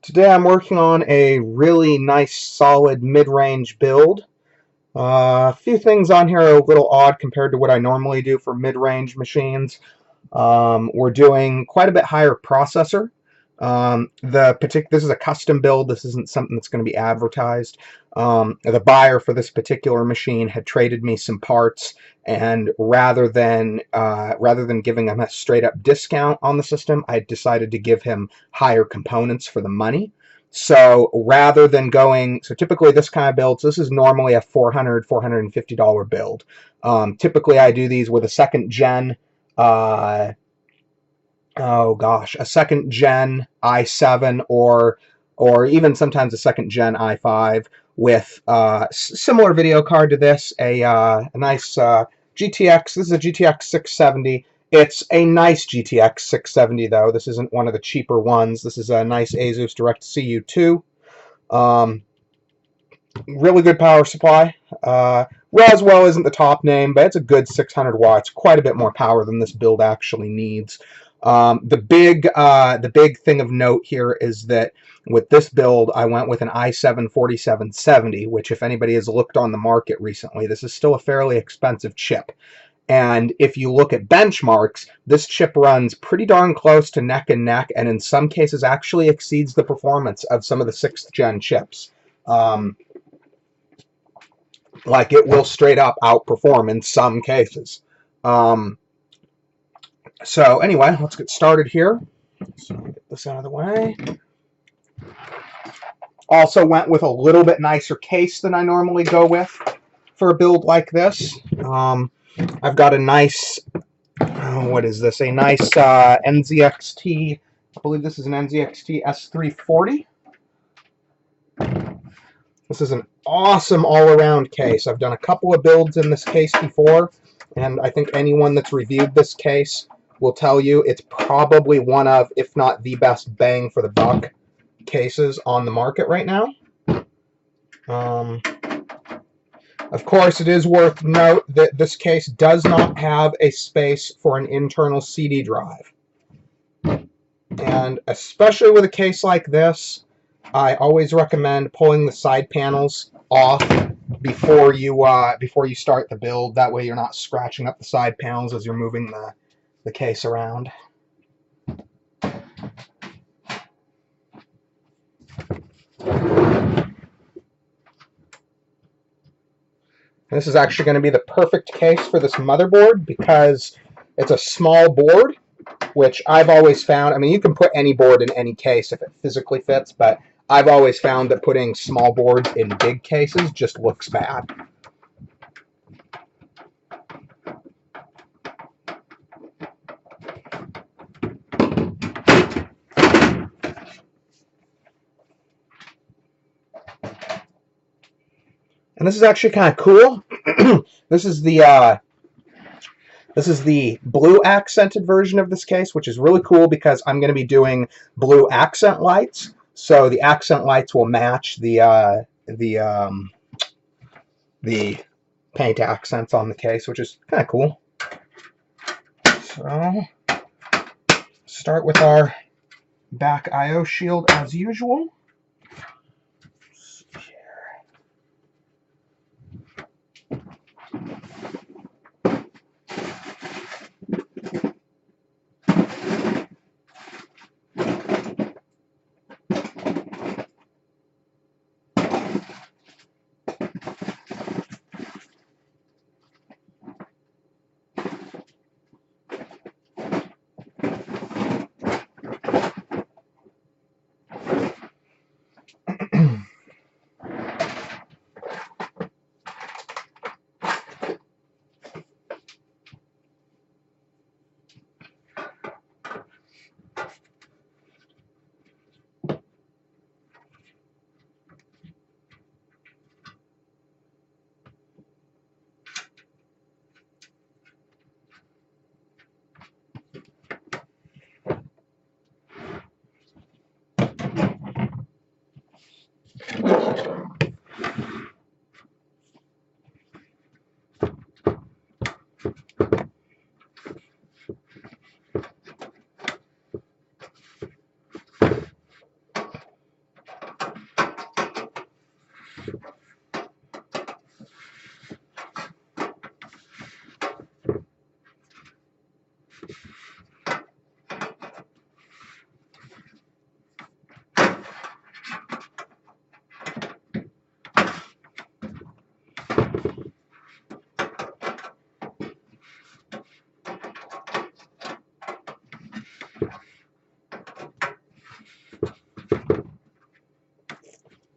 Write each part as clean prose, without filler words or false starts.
Today I'm working on a really nice solid mid-range build. A few things on here are a little odd compared to what I normally do for mid-range machines. We're doing quite a bit higher processor. This is a custom build. This isn't something that's going to be advertised. The buyer for this particular machine had traded me some parts, and rather than giving him a straight up discount on the system, I decided to give him higher components for the money. So rather than going, so typically this kind of build, so this is normally a $450 build. Typically I do these with a second gen a second gen i7 or even sometimes a second gen i5 with similar video card to this, a nice GTX. This is a GTX 670. It's a nice GTX 670 though. This isn't one of the cheaper ones. This is a nice Asus Direct-CU 2. Really good power supply. Roswell isn't the top name, but it's a good 600 watts, quite a bit more power than this build actually needs. The big thing of note here is that with this build, I went with an i7 4770, which if anybody has looked on the market recently, this is still a fairly expensive chip. And if you look at benchmarks, this chip runs pretty darn close to neck and neck, and in some cases actually exceeds the performance of some of the 6th gen chips. Like it will straight up outperform in some cases. So anyway, let's get started here. So get this out of the way. Also went with a little bit nicer case than I normally go with for a build like this. I've got a nice, what is this? A nice NZXT, I believe this is an NZXT S340. This is an awesome all-around case. I've done a couple of builds in this case before, and I think anyone that's reviewed this case will tell you it's probably one of, if not the best bang for the buck cases on the market right now. Of course, it is worth note that this case does not have a space for an internal CD drive. And especially with a case like this, I always recommend pulling the side panels off before you start the build. That way you're not scratching up the side panels as you're moving the case around. This is actually going to be the perfect case for this motherboard because it's a small board, which I've always found, I mean, you can put any board in any case if it physically fits, but I've always found that putting small boards in big cases just looks bad. And this is actually kind of cool. This is the blue accented version of this case, which is really cool because I'm going to be doing blue accent lights. So the accent lights will match the paint accents on the case, which is kind of cool. So start with our back I/O shield as usual.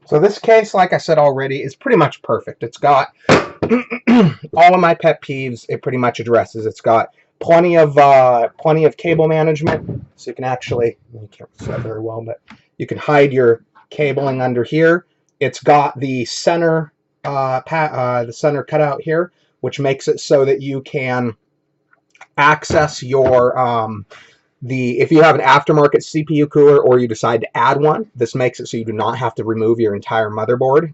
So this case, like I said already, is pretty much perfect. It's got all of my pet peeves. It pretty much addresses. It's got plenty of cable management, so you can actually, you can't see that very well, but you can hide your cabling under here. It's got the center the center cutout here, which makes it so that you can access your if you have an aftermarket CPU cooler or you decide to add one, this makes it so you do not have to remove your entire motherboard,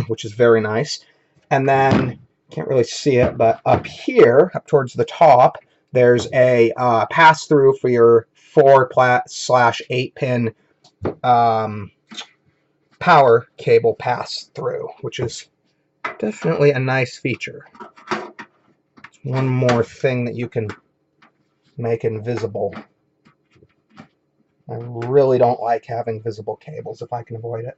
which is very nice. And then, can't really see it, but up here, up towards the top, there's a pass-through for your 4/8-pin power cable pass-through, which is definitely a nice feature. It's one more thing that you can make invisible. I really don't like having visible cables if I can avoid it.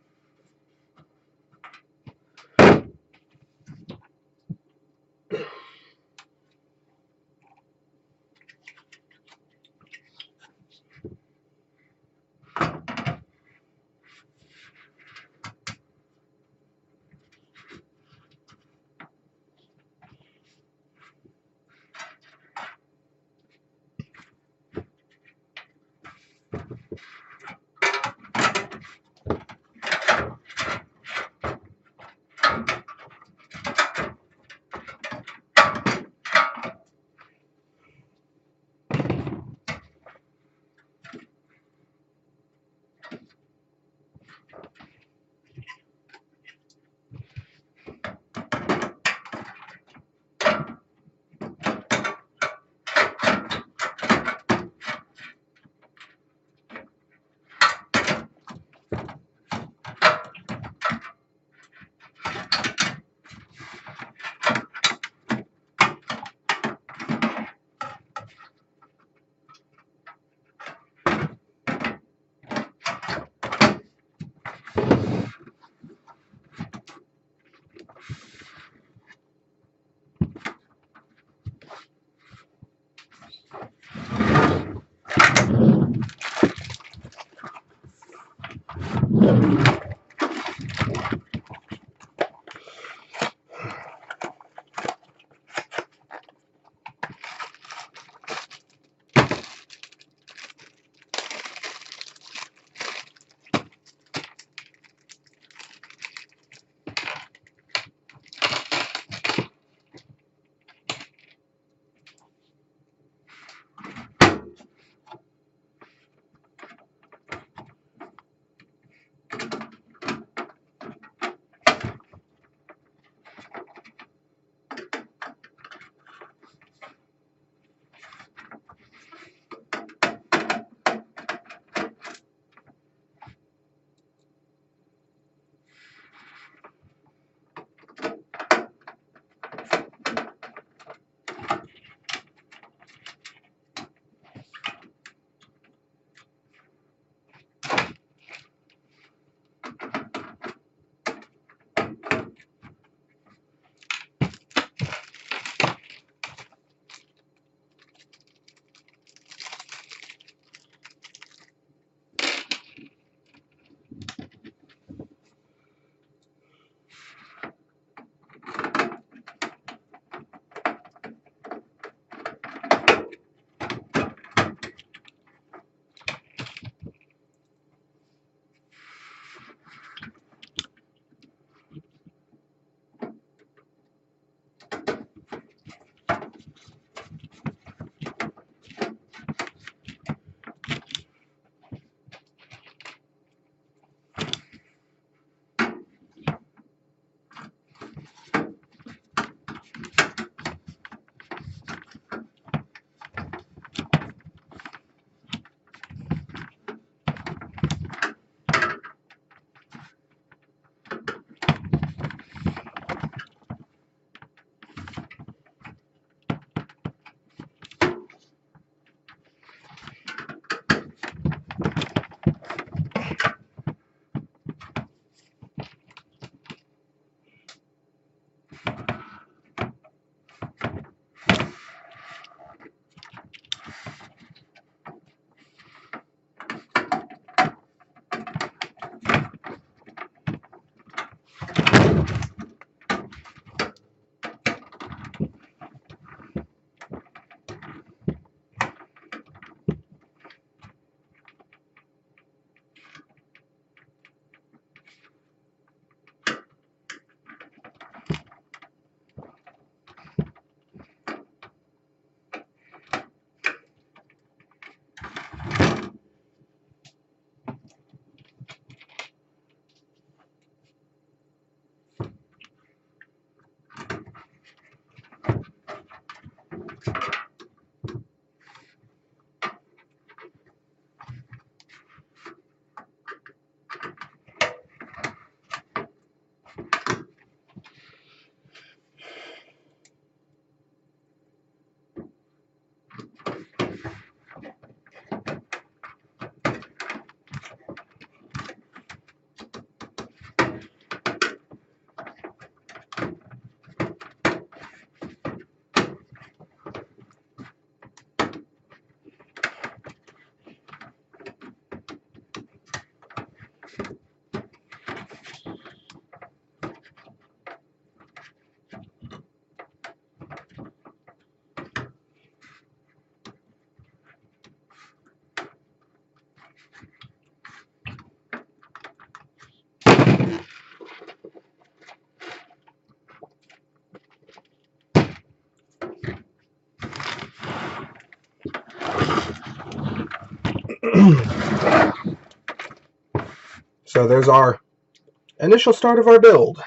So there's our initial start of our build.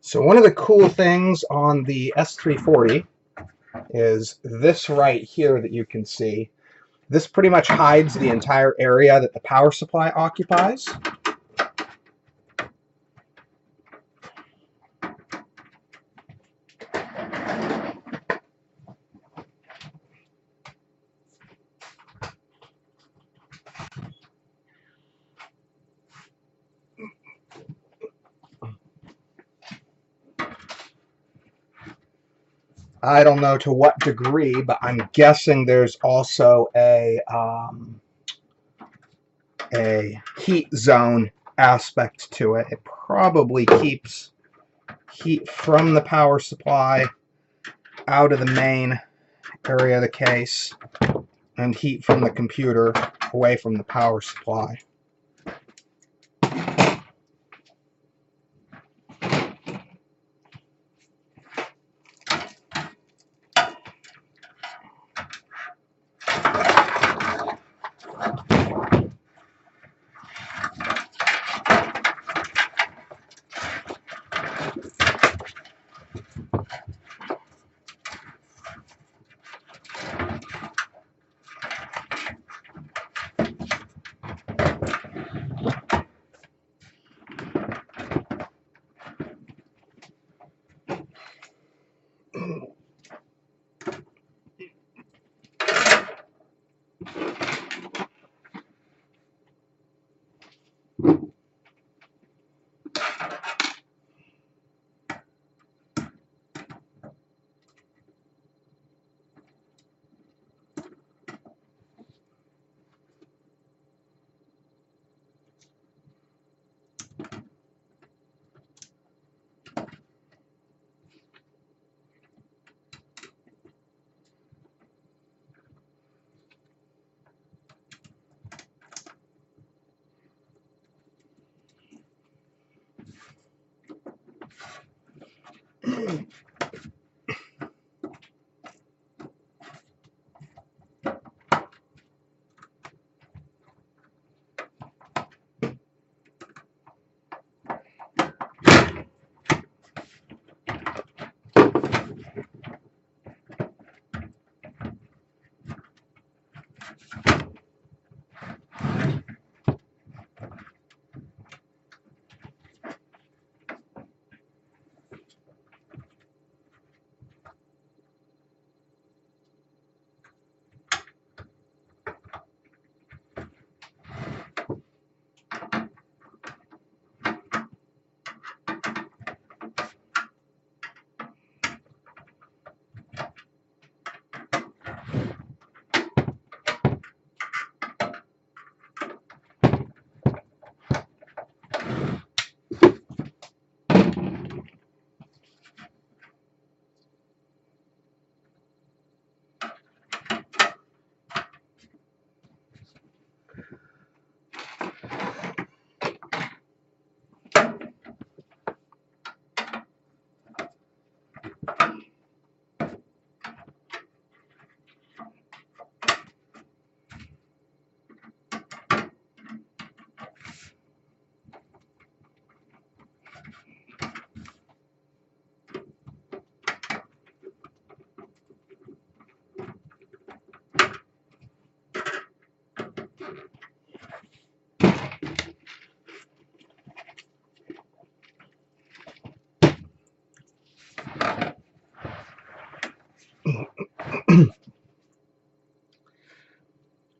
So one of the cool things on the S340 is this right here that you can see. This pretty much hides the entire area that the power supply occupies. I don't know to what degree, but I'm guessing there's also a heat zone aspect to it. It probably keeps heat from the power supply out of the main area of the case and heat from the computer away from the power supply.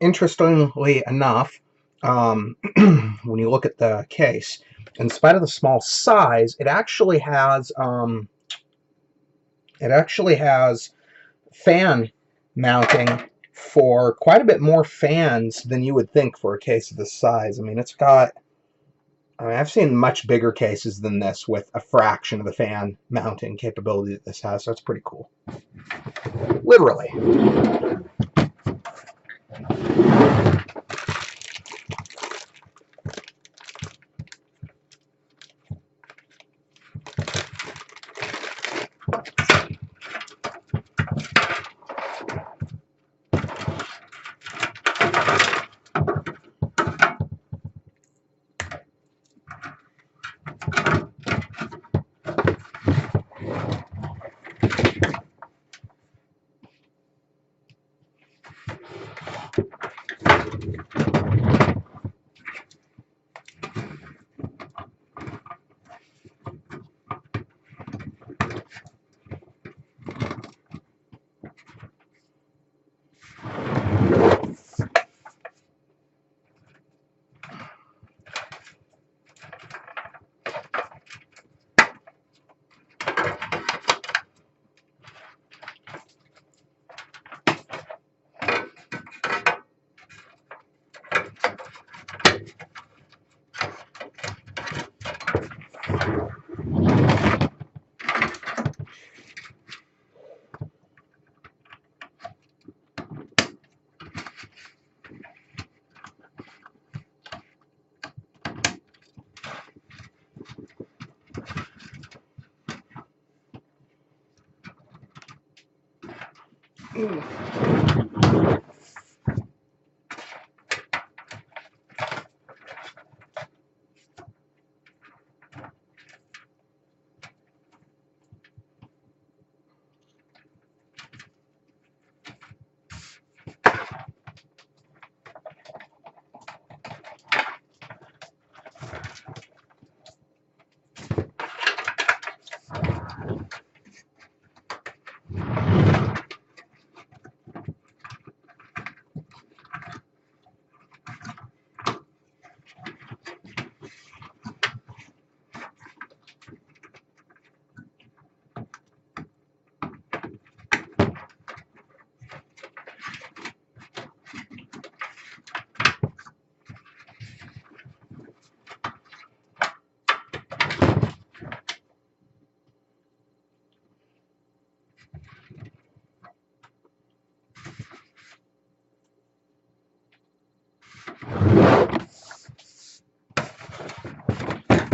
interestingly enough, when you look at the case, in spite of the small size, it actually has fan mounting for quite a bit more fans than you would think for a case of this size. I mean, I've seen much bigger cases than this with a fraction of the fan mounting capability that this has, so it's pretty cool. Literally.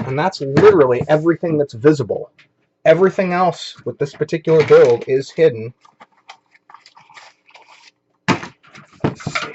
And that's literally everything that's visible. Everything else with this particular build is hidden. Let's see.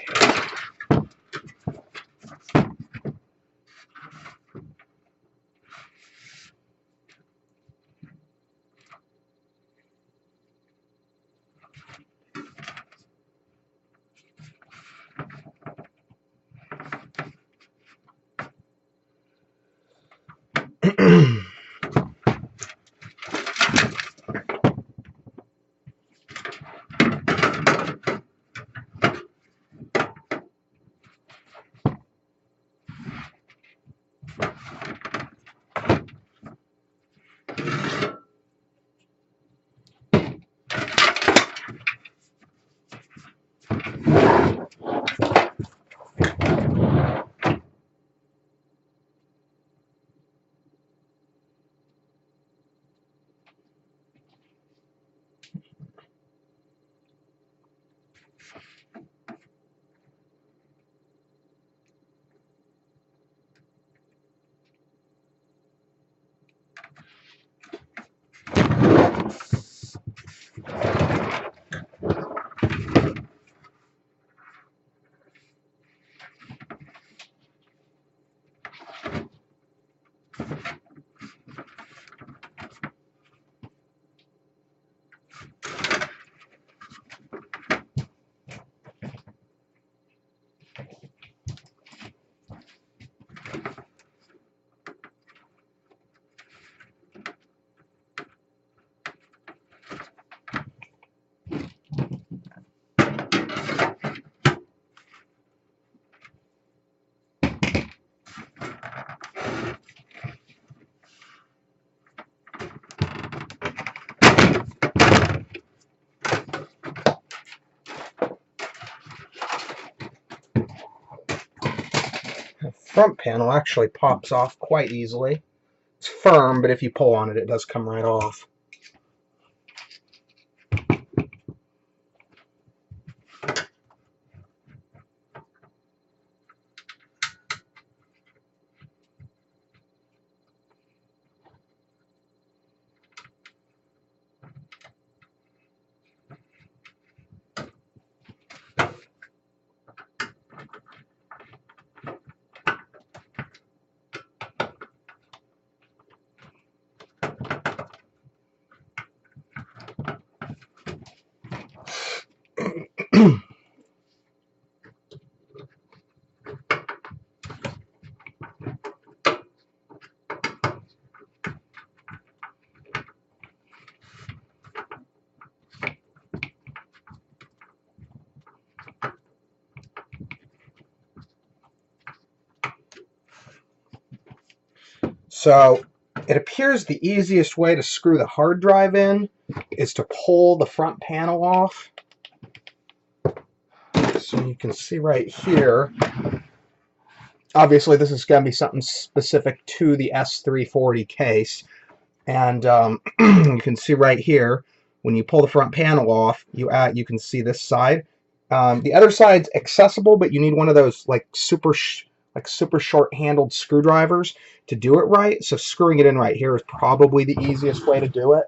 front panel actually pops off quite easily. It's firm, but if you pull on it, it does come right off. So it appears the easiest way to screw the hard drive in is to pull the front panel off. So you can see right here, obviously this is going to be something specific to the S340 case. And you can see right here, when you pull the front panel off, you can see this side. The other side's accessible, but you need one of those like super short-handled screwdrivers to do it right. So screwing it in right here is probably the easiest way to do it.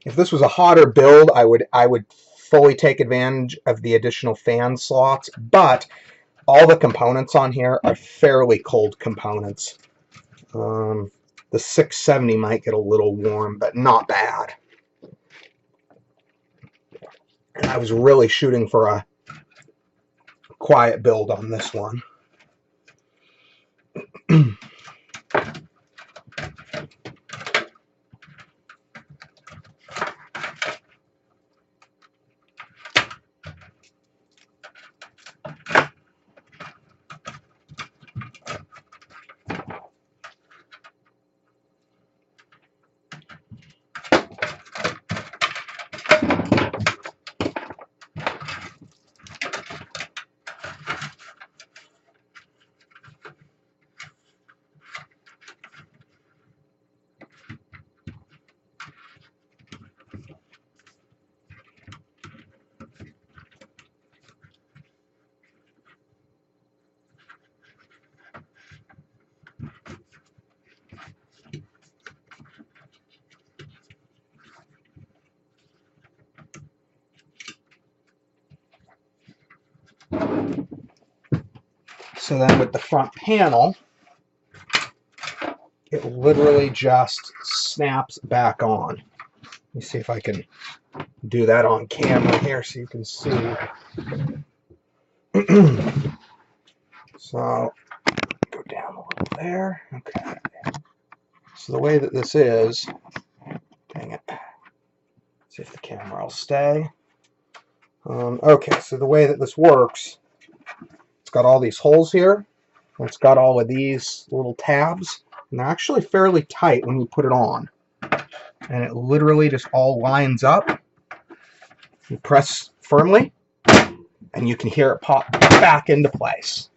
If this was a hotter build, I would fully take advantage of the additional fan slots, but all the components on here are fairly cold components. The 670 might get a little warm, but not bad. And I was really shooting for a quiet build on this one. So then with the front panel, it literally just snaps back on. Let me see if I can do that on camera here so you can see. So go down a little there. Okay. So the way that this is, dang it. See if the camera will stay. Okay, so the way that this works, It's got all these holes here. And it's got all of these little tabs. And they're actually fairly tight when you put it on. And it literally just all lines up. You press firmly, and you can hear it pop back into place.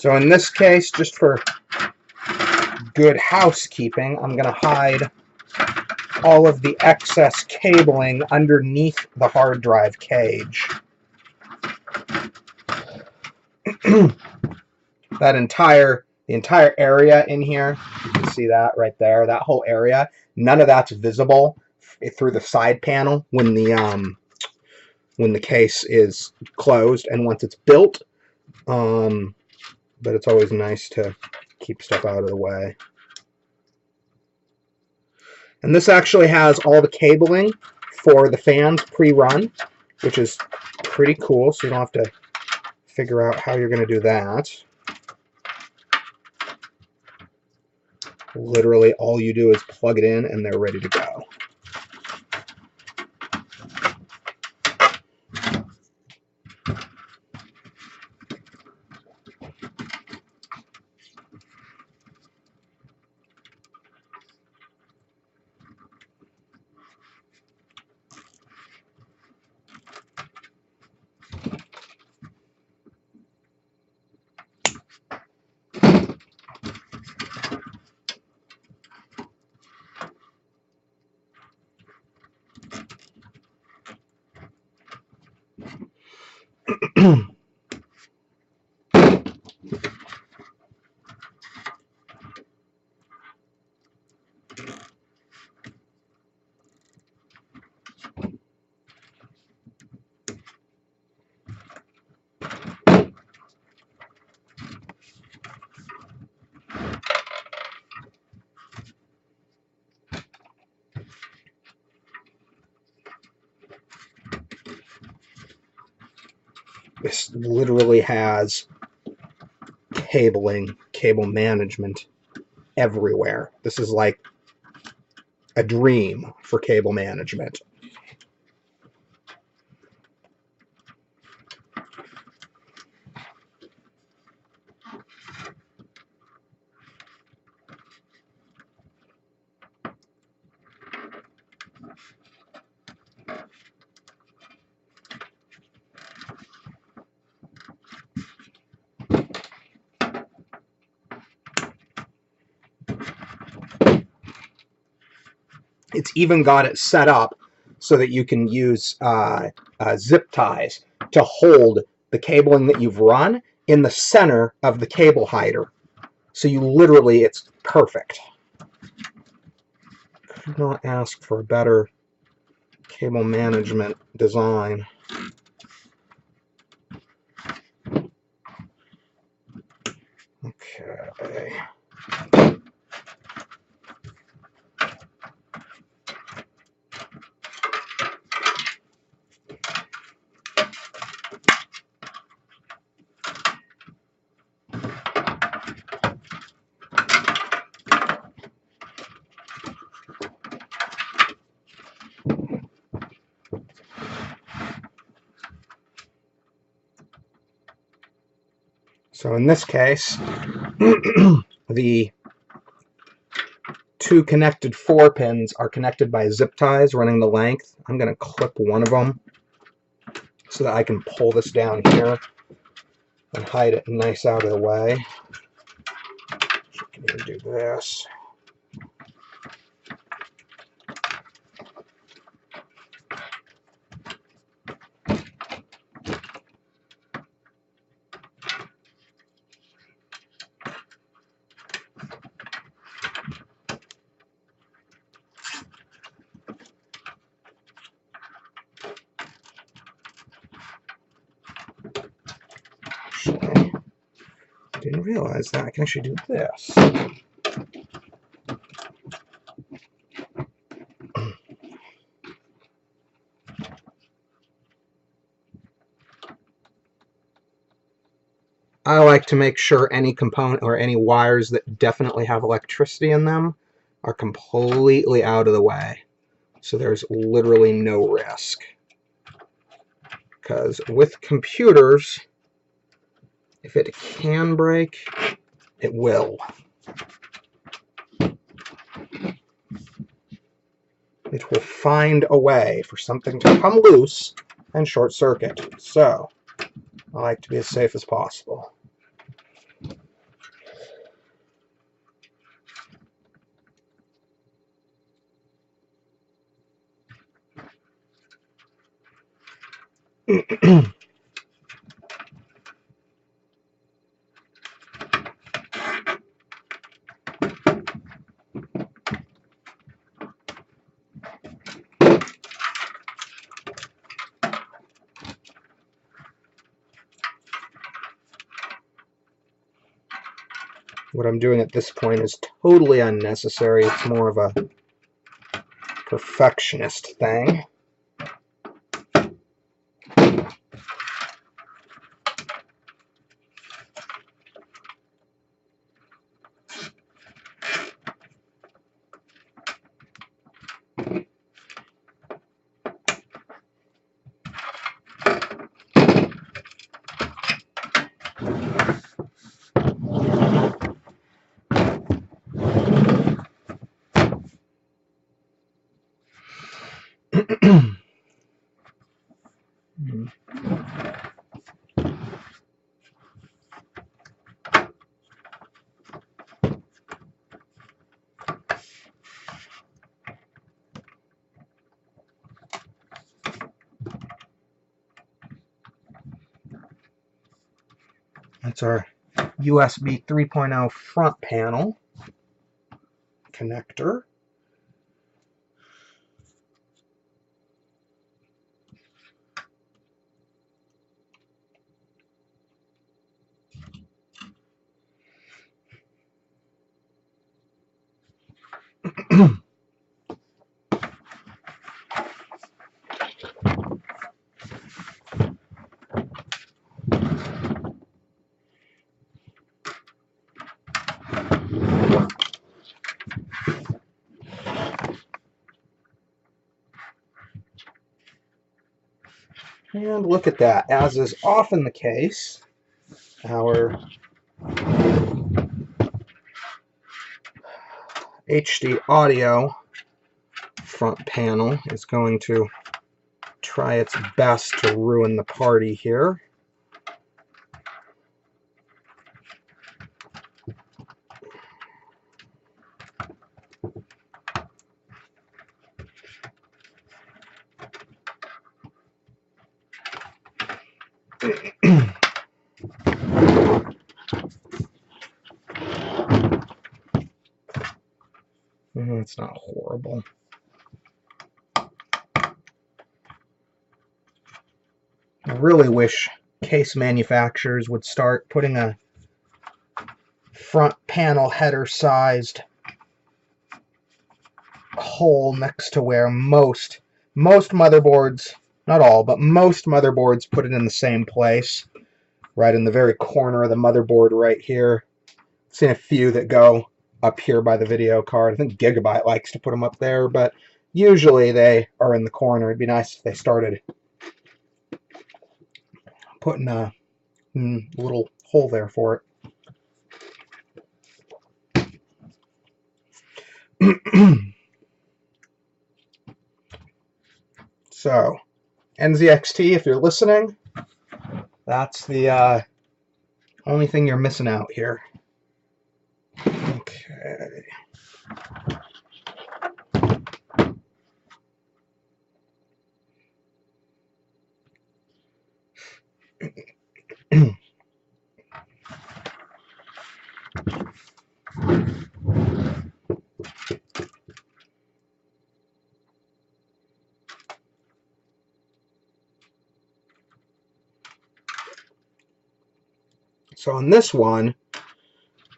So in this case, just for good housekeeping, I'm going to hide all of the excess cabling underneath the hard drive cage. The entire area in here, you can see that right there, that whole area, none of that's visible through the side panel when the case is closed and once it's built. But it's always nice to keep stuff out of the way. And this actually has all the cabling for the fans pre-run, which is pretty cool, so you don't have to figure out how you're going to do that. Literally all you do is plug it in and they're ready to go. This literally has cable management everywhere. This is like a dream for cable management. It's even got it set up so that you can use zip ties to hold the cabling that you've run in the center of the cable hider. So you literally, it's perfect. Could not ask for a better cable management design. Okay. So in this case, the two connected 4 pins are connected by zip ties running the length. I'm going to clip one of them so that I can pull this down here and hide it nice out of the way. So I can even do this. I didn't realize that I can actually do this. I like to make sure any component or any wires that definitely have electricity in them are completely out of the way. So there's literally no risk. Because with computers, if it can break, it will. It will find a way for something to come loose and short circuit. So I like to be as safe as possible. What I'm doing at this point is totally unnecessary. It's more of a perfectionist thing. That's our USB 3.0 front panel connector. And look at that. As is often the case, our HD audio front panel is going to try its best to ruin the party here. It's not horrible. I really wish case manufacturers would start putting a front panel header sized hole next to where most motherboards, not all, but most motherboards put it in the same place, right in the very corner of the motherboard right here. I've seen a few that go up here by the video card. I think Gigabyte likes to put them up there, but usually they are in the corner. It'd be nice if they started putting a little hole there for it. So, NZXT, if you're listening, that's the only thing you're missing out here. Okay. So on this one,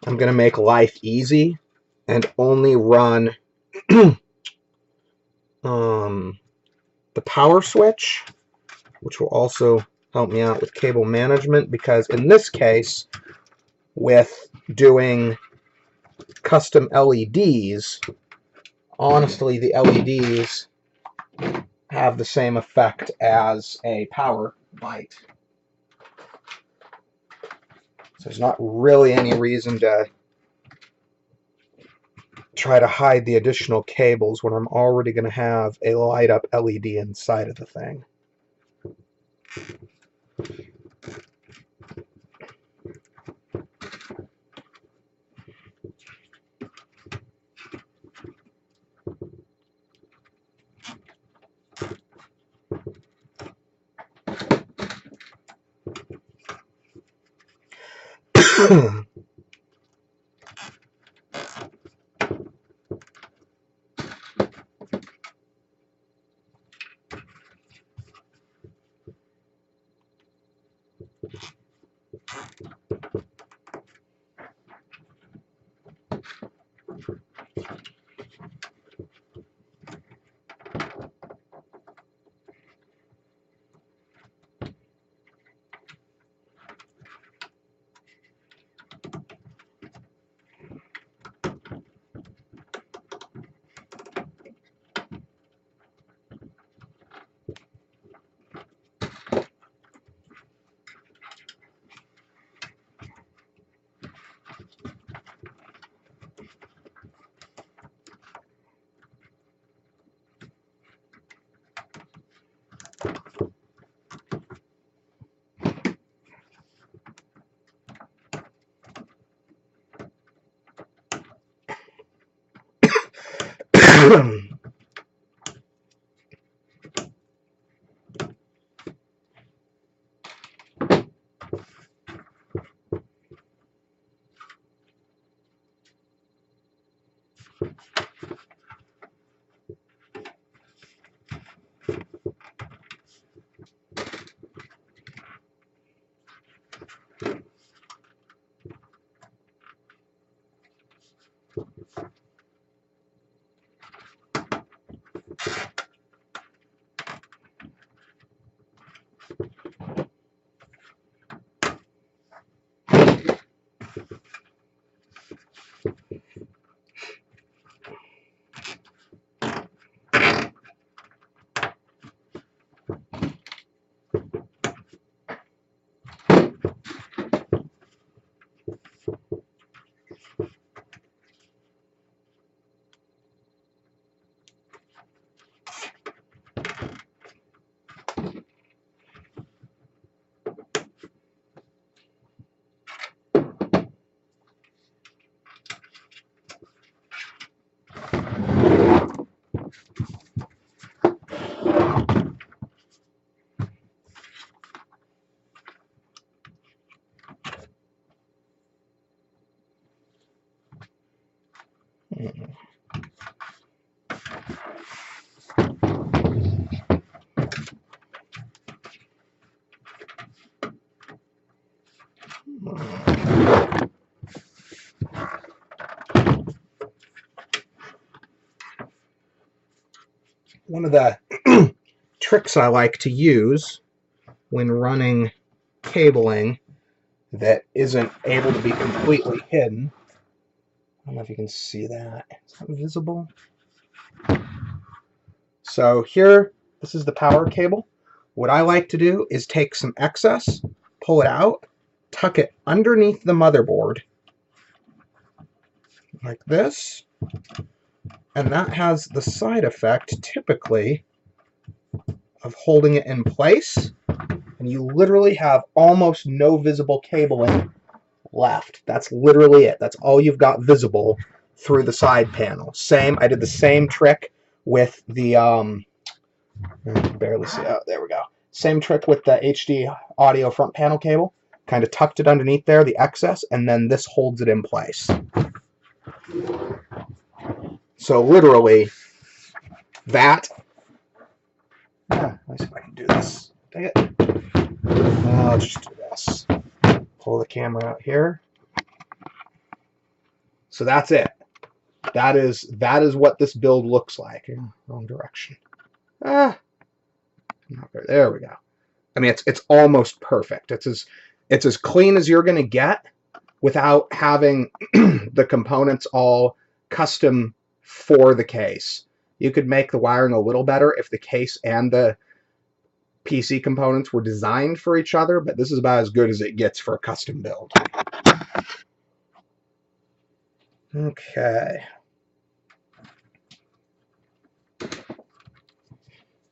I'm going to make life easy and only run the power switch, which will also help me out with cable management, because in this case, with doing custom LEDs, honestly, the LEDs have the same effect as a power light. So there's not really any reason to try to hide the additional cables when I'm already going to have a light up LED inside of the thing. One of the tricks I like to use when running cabling that isn't able to be completely hidden. I don't know if you can see that. Is that visible? So here, this is the power cable. What I like to do is take some excess, pull it out, tuck it underneath the motherboard, like this, and that has the side effect, typically, of holding it in place, and you literally have almost no visible cabling left. That's literally it. That's all you've got visible through the side panel. I did the same trick with the, barely see, oh, there we go. Same trick with the HD audio front panel cable. Kind of tucked it underneath there, the excess, and then this holds it in place. So literally, that, let me see if I can do this. Dang it. I'll just do this. Pull the camera out here. So that's it. That is what this build looks like. Wrong direction. There we go. I mean, it's almost perfect. It's as clean as you're going to get without having the components all custom for the case. You could make the wiring a little better if the case and the PC components were designed for each other, but this is about as good as it gets for a custom build. Okay.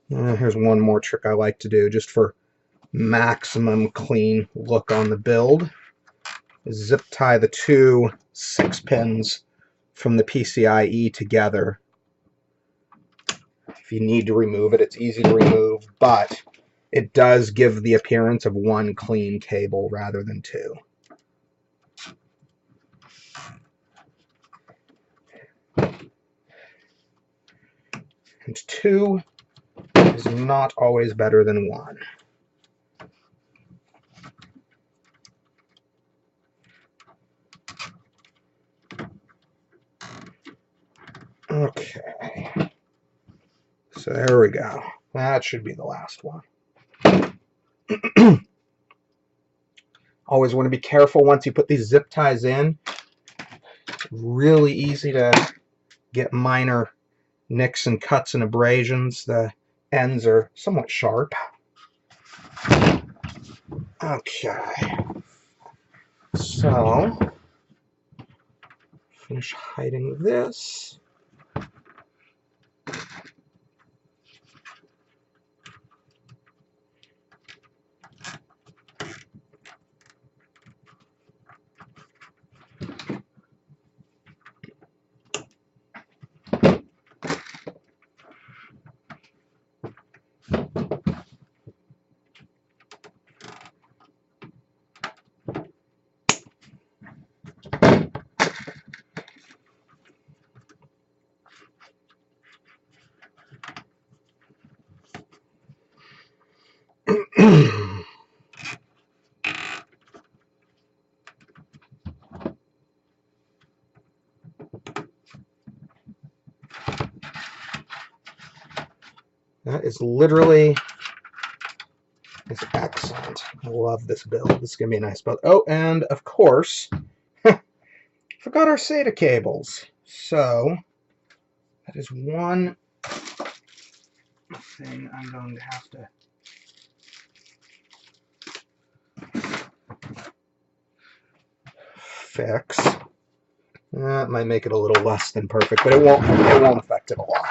Here's one more trick I like to do just for maximum clean look on the build. Zip tie the two 6-pins from the PCIe together. If you need to remove it, it's easy to remove, but it does give the appearance of one clean cable rather than two. And two is not always better than one. Okay. So there we go. That should be the last one. Always want to be careful once you put these zip ties in. Really easy to get minor nicks and cuts and abrasions. The ends are somewhat sharp. Okay. So, finish hiding this. That is literally, it's excellent. I love this build. This is going to be a nice build. Oh, and of course, forgot our SATA cables. So, that is one thing I'm going to have to fix. That might make it a little less than perfect, but it won't affect it a lot.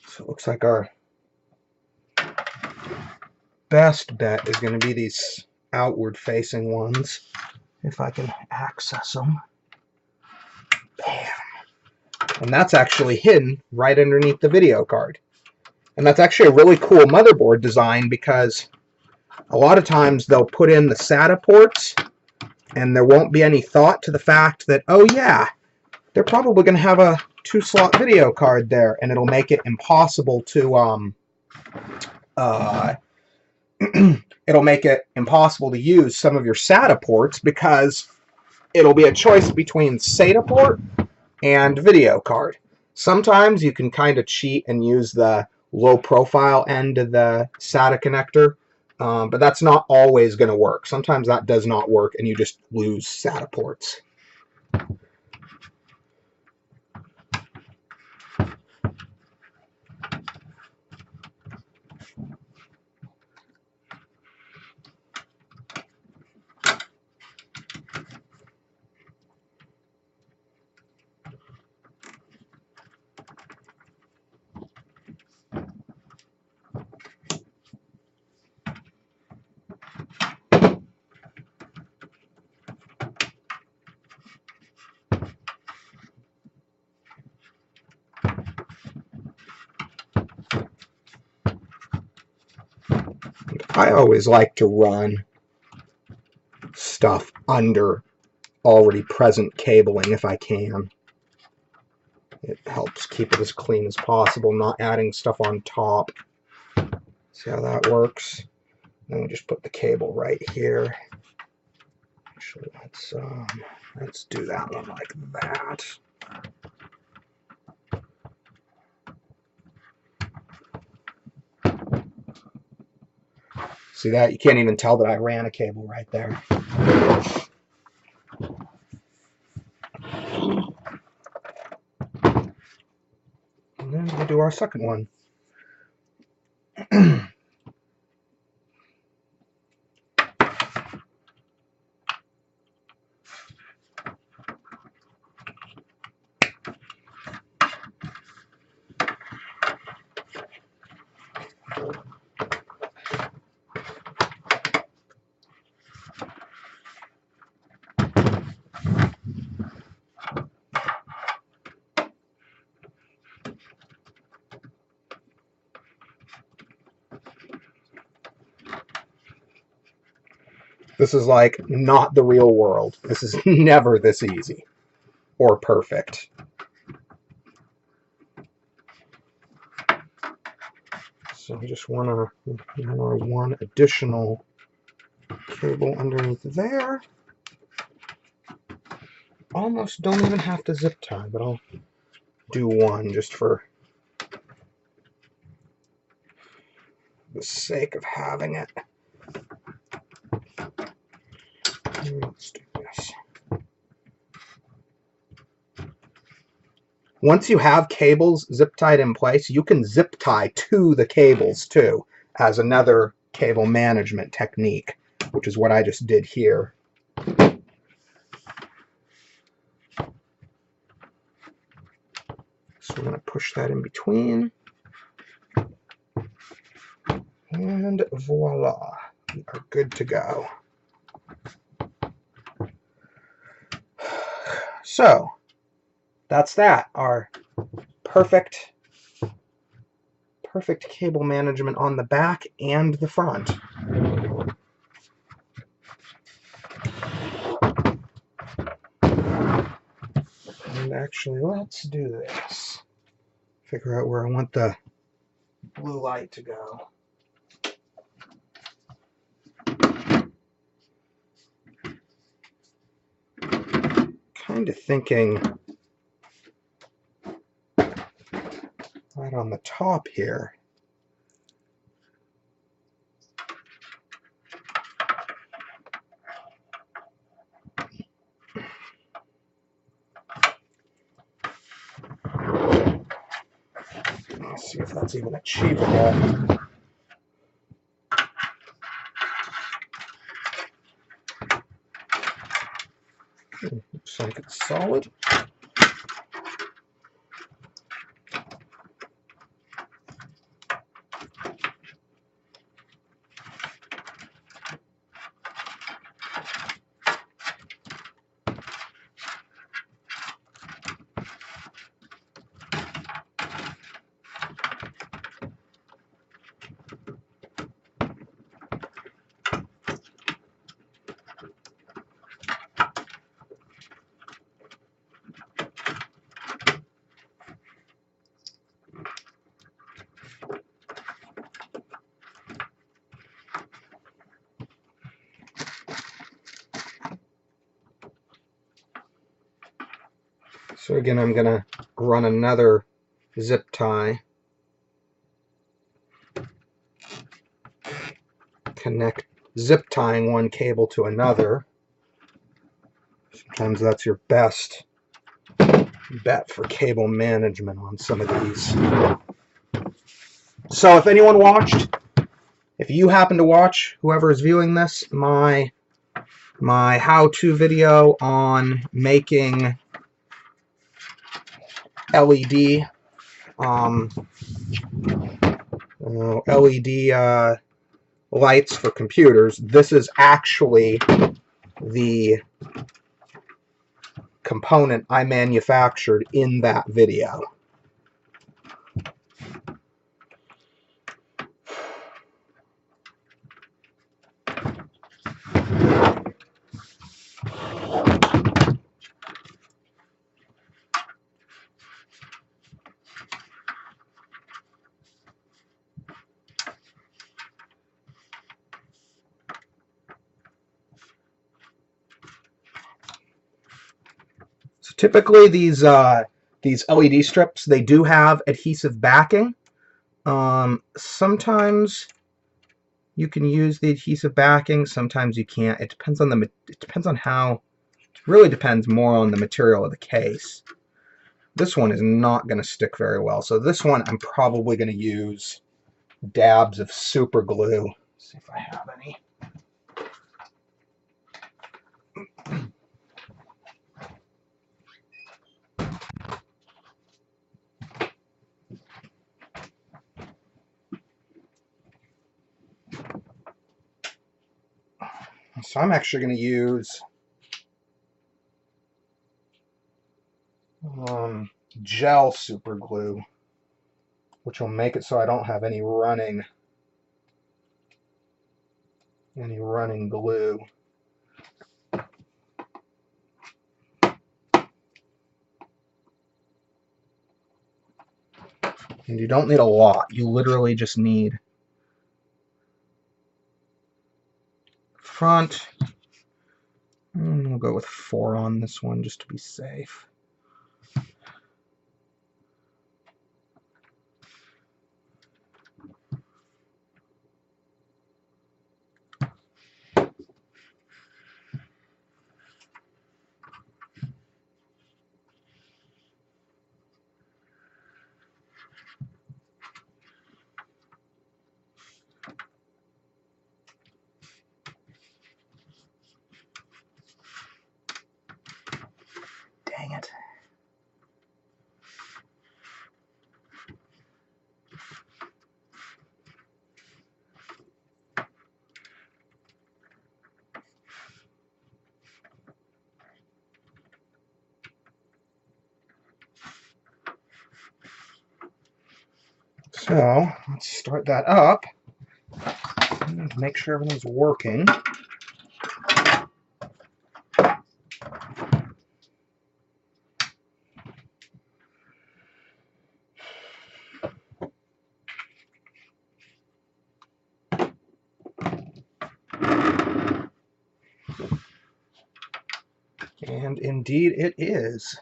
So it looks like our best bet is going to be these outward facing ones, if I can access them. Bam. And that's actually hidden right underneath the video card. And that's actually a really cool motherboard design, because a lot of times they'll put in the SATA ports and there won't be any thought to the fact that, oh yeah, they're probably going to have a 2-slot video card there, and it'll make it impossible to it'll make it impossible to use some of your SATA ports, because it'll be a choice between SATA port and video card. Sometimes you can kind of cheat and use the low profile end of the SATA connector, but that's not always going to work. Sometimes that does not work and you just lose SATA ports. I always like to run stuff under already present cabling if I can. It helps keep it as clean as possible, not adding stuff on top. See how that works? Then we just put the cable right here. Actually, let's do that one like that. See that? You can't even tell that I ran a cable right there. And then we do our second one. This is like not the real world. This is never this easy or perfect. So we just want to run our one additional cable underneath there. Almost don't even have to zip tie, but I'll do one just for the sake of having it. Let's do this. Once you have cables zip tied in place, you can zip tie to the cables too, as another cable management technique, which is what I just did here. So we're going to push that in between. And voila, we are good to go. So that's that. Our perfect cable management on the back and the front. And actually, let's do this. Figure out where I want the blue light to go. Kind of thinking right on the top here. Let's see if that's even achievable. Looks like it's solid. So again, I'm going to run another zip tie, zip tying one cable to another. Sometimes that's your best bet for cable management on some of these. So if anyone watched, if you happen to watch, whoever is viewing this, my how-to video on making LED lights for computers, this is actually the component I manufactured in that video. Typically, these LED strips, they do have adhesive backing. Sometimes you can use the adhesive backing, sometimes you can't. It depends on how. It really depends more on the material of the case. This one is not going to stick very well, so this one I'm probably going to use dabs of super glue. Let's see if I have any. So I'm actually going to use gel super glue, which will make it so I don't have any running glue. And you don't need a lot. You literally just need front. And we'll go with 4 on this one just to be safe. Dang it. So let's start that up and make sure everything's working. And indeed it is.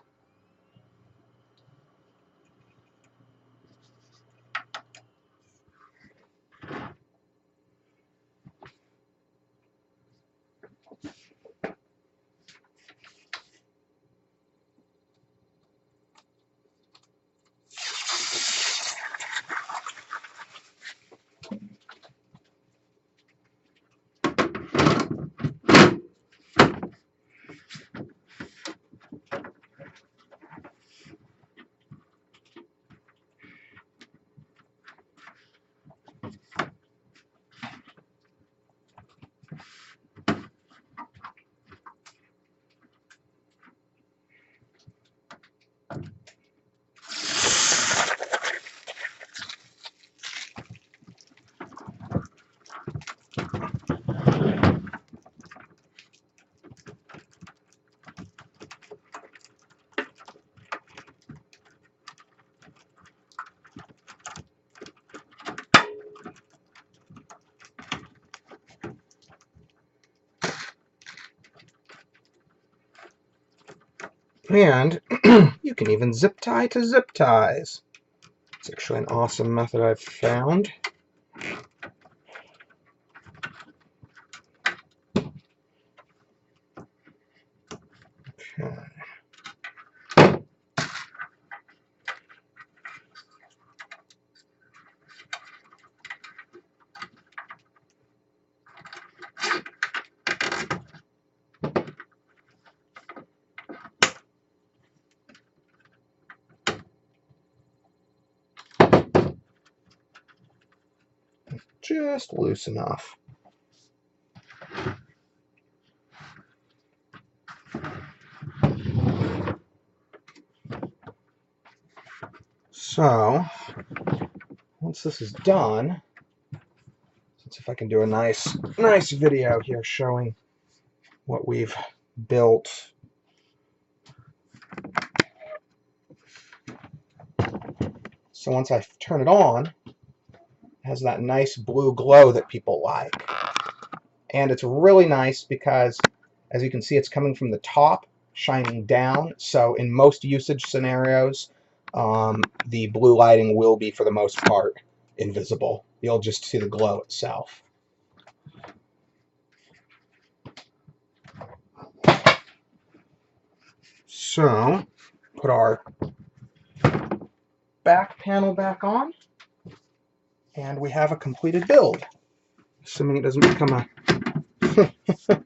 And you can even zip tie to zip ties. It's actually an awesome method I've found. Okay. Just loose enough. So, once this is done, let's see if I can do a nice video here showing what we've built. So once I turn it on, it has that nice blue glow that people like. And it's really nice because, as you can see, it's coming from the top. shining down. So in most usage scenarios, the blue lighting will be, for the most part, invisible. You'll just see the glow itself. So, put our back panel back on, and we have a completed build. Assuming it doesn't become a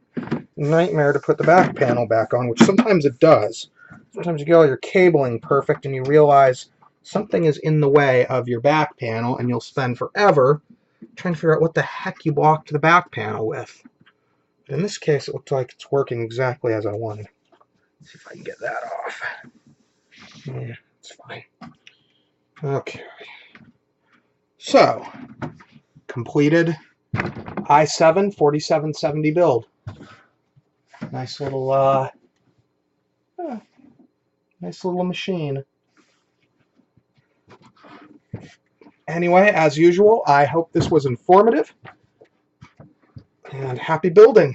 nightmare to put the back panel back on, which sometimes it does. Sometimes you get all your cabling perfect and you realize something is in the way of your back panel, and you'll spend forever trying to figure out what the heck you blocked the back panel with. But in this case, it looks like it's working exactly as I wanted. Let's see if I can get that off. Yeah, it's fine. Okay. So, completed i7 4770 build. Nice little, nice little machine. Anyway, as usual, I hope this was informative, and happy building.